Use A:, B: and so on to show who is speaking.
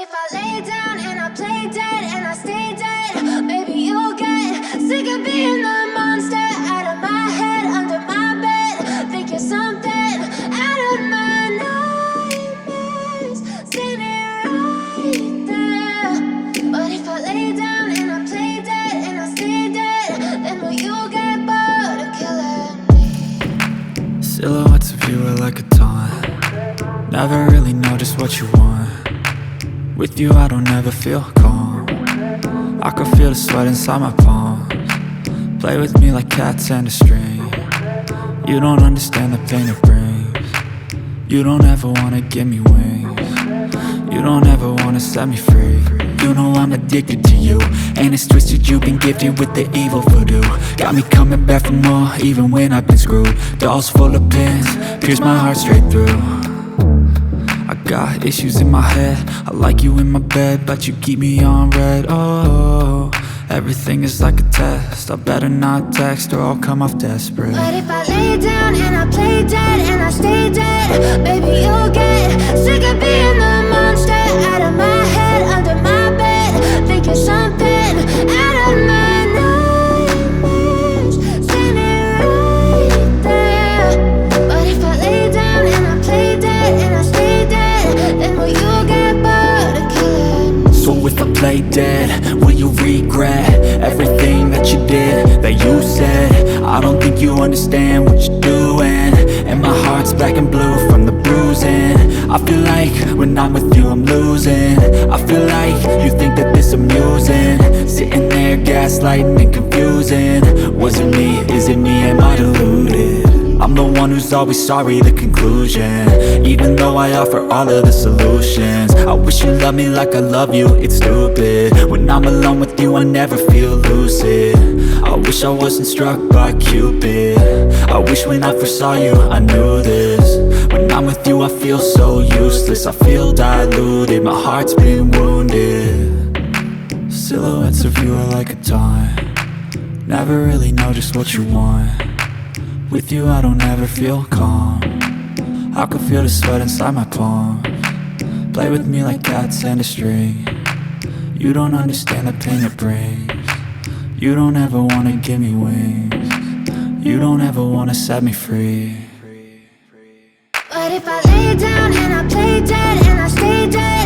A: if I lay down and I play dead and I stay dead, maybe you'll get sick of being the monster out of my head, under my bed. Think you're something out of my nightmares, standing right there. But if I lay down and I play dead and I stay dead, then will you get bored of killing me?
B: Silhouettes of you are like a taunt. Never really know just what you want. With you I don't ever feel calm. I can feel the sweat inside my palms. Play with me like cats and a string. You don't understand the pain it brings. You don't ever wanna give me wings. You don't ever wanna set me free. You know I'm addicted to you, and it's twisted, you've been gifted with the evil voodoo. Got me coming back for more, even when I've been screwed. Dolls full of pins, pierce my heart straight through. I got issues in my head, I like you in my bed, but you keep me on red. Oh, everything is like a test, I better not text or I'll come off desperate.
A: But if I lay down and I play dead and I stay dead, baby you'll get sick of being the monster out of my head, under my bed. Think you're something out of my nightmares, standing right there. But if I lay down and I play dead and I stay dead, then will you get bored of killing me?
B: So if I play dead, will you regret everything that you did, that you said? I don't think you understand what you're doing, and my heart's black and blue from the bruising. I feel like when I'm with you I'm losing. I feel like you think that this amusing, sitting there gaslighting and confusing. Was it me? Is it me? Am I deluded? I'm the one who's always sorry, the conclusion, even though I offer all of the solutions. I wish you loved me like I love you, it's stupid. When I'm alone with you I never feel lucid. I wish I wasn't struck by Cupid. I wish when I first saw you I knew this. When I'm with you I feel so useless, I feel diluted, my heart's been wounded. Silhouettes of you are like a taunt. Never really know just what you want. With you I don't ever feel calm. I can feel the sweat inside my palms. Play with me like cats and a string. You don't understand the pain it brings. You don't ever wanna give me wings. You don't ever wanna set me free.
A: But if I lay down and I play dead and I stay dead,